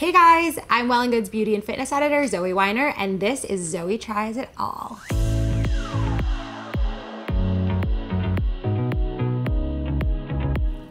Hey guys, I'm Well+Good's beauty and fitness editor, Zoë Weiner, and this is Zoë Tries It All.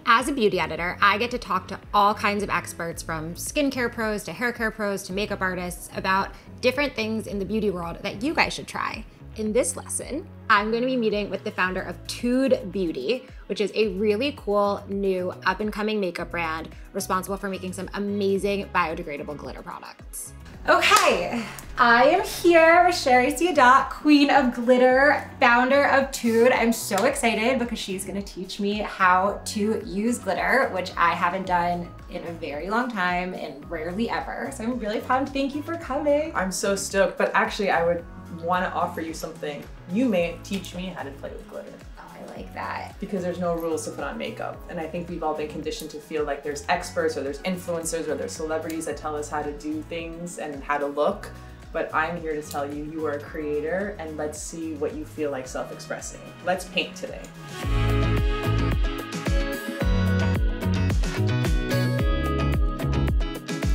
As a beauty editor, I get to talk to all kinds of experts, from skincare pros to hair care pros to makeup artists, about different things in the beauty world that you guys should try. In this lesson, I'm going to be meeting with the founder of TooD Beauty, which is a really cool, new, up-and-coming makeup brand responsible for making some amazing biodegradable glitter products. Okay, I am here with Shari Siadat, queen of glitter, founder of TooD. I'm so excited because she's gonna teach me how to use glitter, which I haven't done in a very long time and rarely ever. So I'm really pumped. Thank you for coming. I'm so stoked, but actually I would want to offer you something. You may teach me how to play with glitter. Oh, I like that. Because there's no rules to put on makeup. And I think we've all been conditioned to feel like there's experts or there's influencers or there's celebrities that tell us how to do things and how to look. But I'm here to tell you, you are a creator, and let's see what you feel like self-expressing. Let's paint today.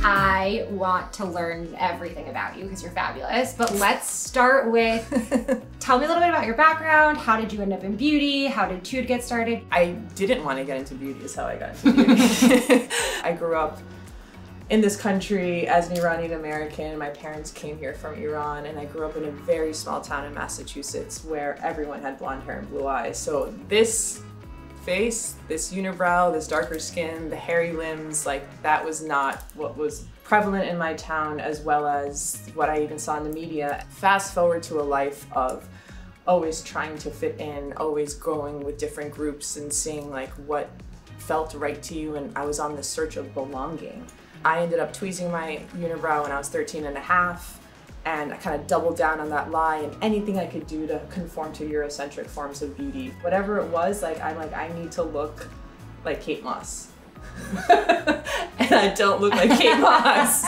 I want to learn everything about you because you're fabulous, but let's start with, tell me a little bit about your background. How did you end up in beauty? How did TooD get started? I didn't want to get into beauty is how I got into beauty. I grew up in this country as an Iranian American. My parents came here from Iran, and I grew up in a very small town in Massachusetts where everyone had blonde hair and blue eyes. So this face, this unibrow, this darker skin, the hairy limbs, like that was not what was prevalent in my town, as well as what I even saw in the media. Fast forward to a life of always trying to fit in, always going with different groups and seeing like what felt right to you, and I was on this search of belonging. I ended up tweezing my unibrow when I was 13 and a half, and I kind of doubled down on that lie, and anything I could do to conform to Eurocentric forms of beauty. Whatever it was, I'm like, I need to look like Kate Moss. And I don't look like Kate Moss.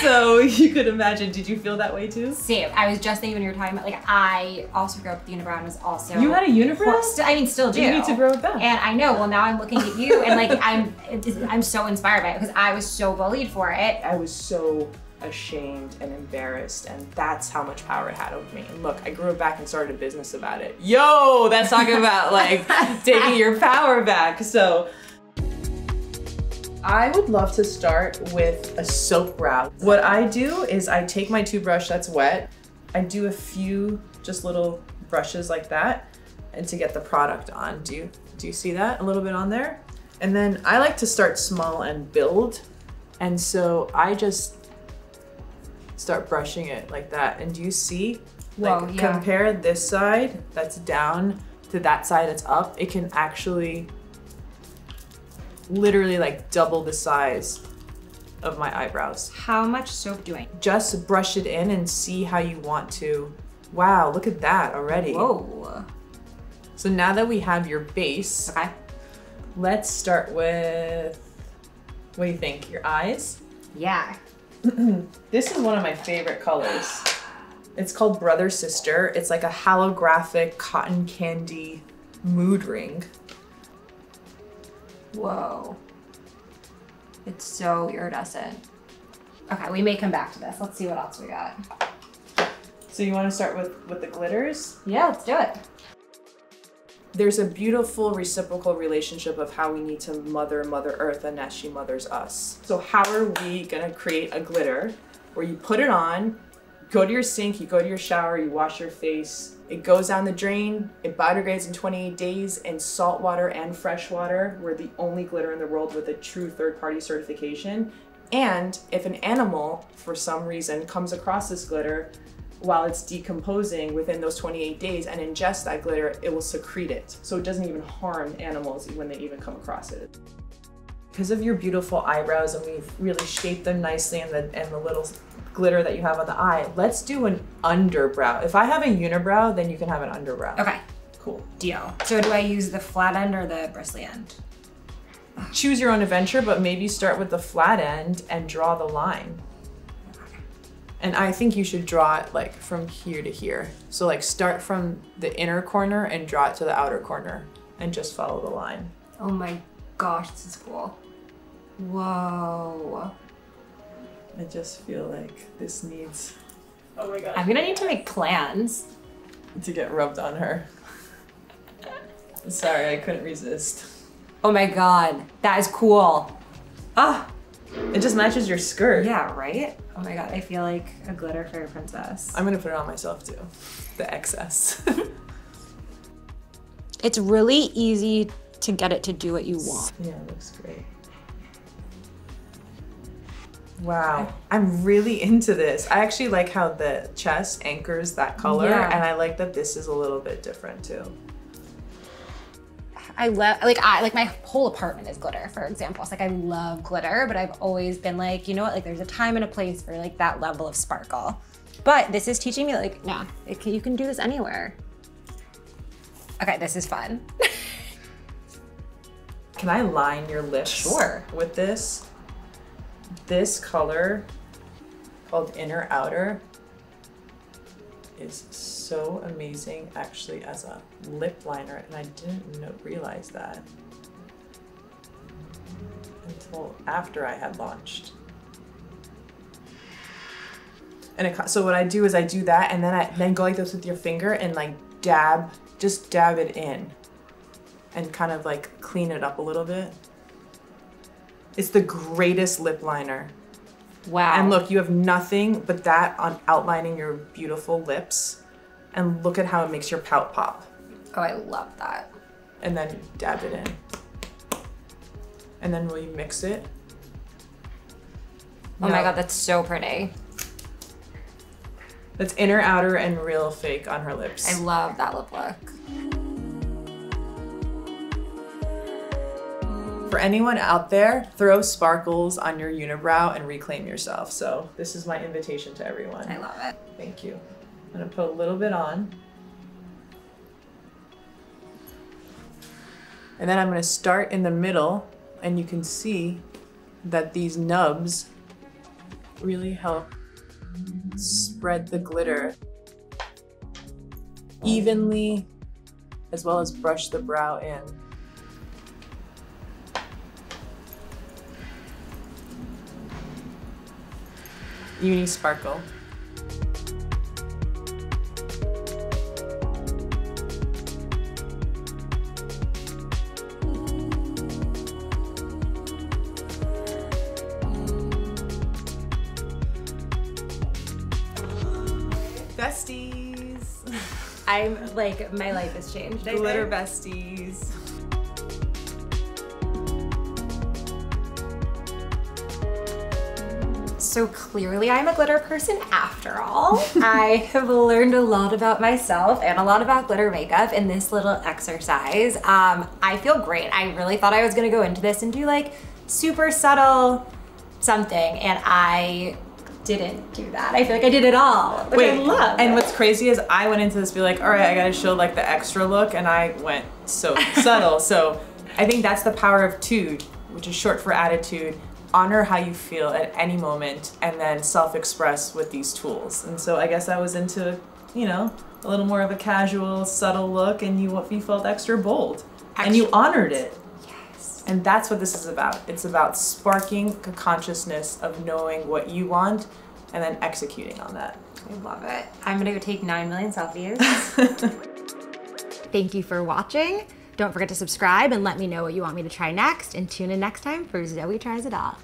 So you could imagine, did you feel that way too? Same. I was just thinking when you were talking about, like, I also grew up with unibrow and was also— You had a unibrow? Still do. You need to grow it back. And I know, well now I'm looking at you and like, I'm so inspired by it because I was so bullied for it. I was so ashamed and embarrassed, and that's how much power it had over me. And look, I grew it back and started a business about it. Yo, that's talking about like taking your power back. So I would love to start with a soap brow. What I do is I take my toothbrush that's wet, I do a few just little brushes like that, and to get the product on. Do you see that? A little bit on there? And then I like to start small and build. And so I just start brushing it like that. And do you see? Like, whoa, yeah. Compare this side that's down to that side that's up. It can actually literally like double the size of my eyebrows. How much soap do I? Just brush it in and see how you want to. Wow, look at that already. Whoa. So now that we have your base, okay, let's start with, what do you think, your eyes? Yeah. This is one of my favorite colors. It's called Brother Sister. It's like a holographic cotton candy mood ring. Whoa. It's so iridescent. Okay, we may come back to this. Let's see what else we got. So you want to start with the glitters? Yeah, let's do it. There's a beautiful reciprocal relationship of how we need to mother Mother Earth and as she mothers us. So how are we gonna create a glitter where you put it on, go to your sink, you go to your shower, you wash your face, it goes down the drain, it biodegrades in 28 days in salt water and fresh water. We're the only glitter in the world with a true third-party certification. And if an animal, for some reason, comes across this glitter while it's decomposing within those 28 days and ingest that glitter, it will secrete it. So it doesn't even harm animals when they even come across it. Because of your beautiful eyebrows, and we've really shaped them nicely, and the little glitter that you have on the eye, let's do an underbrow. If I have a unibrow, then you can have an underbrow. Okay. Cool. Deal. So do I use the flat end or the bristly end? Choose your own adventure, but maybe start with the flat end and draw the line. And I think you should draw it like from here to here. So like start from the inner corner and draw it to the outer corner and just follow the line. Oh my gosh, this is cool. Whoa. I just feel like this needs, oh my God. I'm gonna need to make plans to get rubbed on her. Sorry, I couldn't resist. Oh my God, that is cool. Ah, it just matches your skirt. Yeah, right? Oh my God, I feel like a glitter fairy princess. I'm gonna put it on myself too, the excess. It's really easy to get it to do what you want. Yeah, it looks great. Wow, I'm really into this. I actually like how the chest anchors that color, and I like that this is a little bit different too. I like my whole apartment is glitter, for example. It's like I love glitter, but I've always been like, you know what, like there's a time and a place for like that level of sparkle. But this is teaching me like, nah, you can do this anywhere. Okay, this is fun. Can I line your lips Sure. with this? This color called Inner Outer is so amazing actually as a lip liner, and I didn't realize that until after I had launched. And so what I do is I do that, and then go like this with your finger and like just dab it in and kind of like clean it up a little bit. It's the greatest lip liner. Wow. And look, you have nothing but that on outlining your beautiful lips. And look at how it makes your pout pop. Oh, I love that. And then dab it in. And then will you mix it? Oh my God, that's so pretty. That's Inner Outer and Real Fake on her lips. I love that lip look. For anyone out there, throw sparkles on your unibrow and reclaim yourself. So this is my invitation to everyone. I love it. Thank you. I'm gonna put a little bit on. And then I'm gonna start in the middle, and you can see that these nubs really help spread the glitter evenly, as well as brush the brow in. Uni Sparkle. Besties. I'm like, my life has changed. Glitter besties. So clearly I'm a glitter person after all. I have learned a lot about myself and a lot about glitter makeup in this little exercise. I feel great. I really thought I was gonna go into this and do like super subtle something, and I didn't do that. I feel like I did it all, which I love. And what's crazy is I went into this be like, all right, I gotta show like the extra look, and I went so subtle. So I think that's the power of TooD, which is short for attitude. Honor how you feel at any moment, and then self-express with these tools. And so I guess I was into, you know, a little more of a casual, subtle look, and you felt extra bold. And you honored it. Yes. And that's what this is about. It's about sparking a consciousness of knowing what you want and then executing on that. I love it. I'm gonna go take 9 million selfies. Thank you for watching. Don't forget to subscribe and let me know what you want me to try next, and tune in next time for Zoe Tries It All.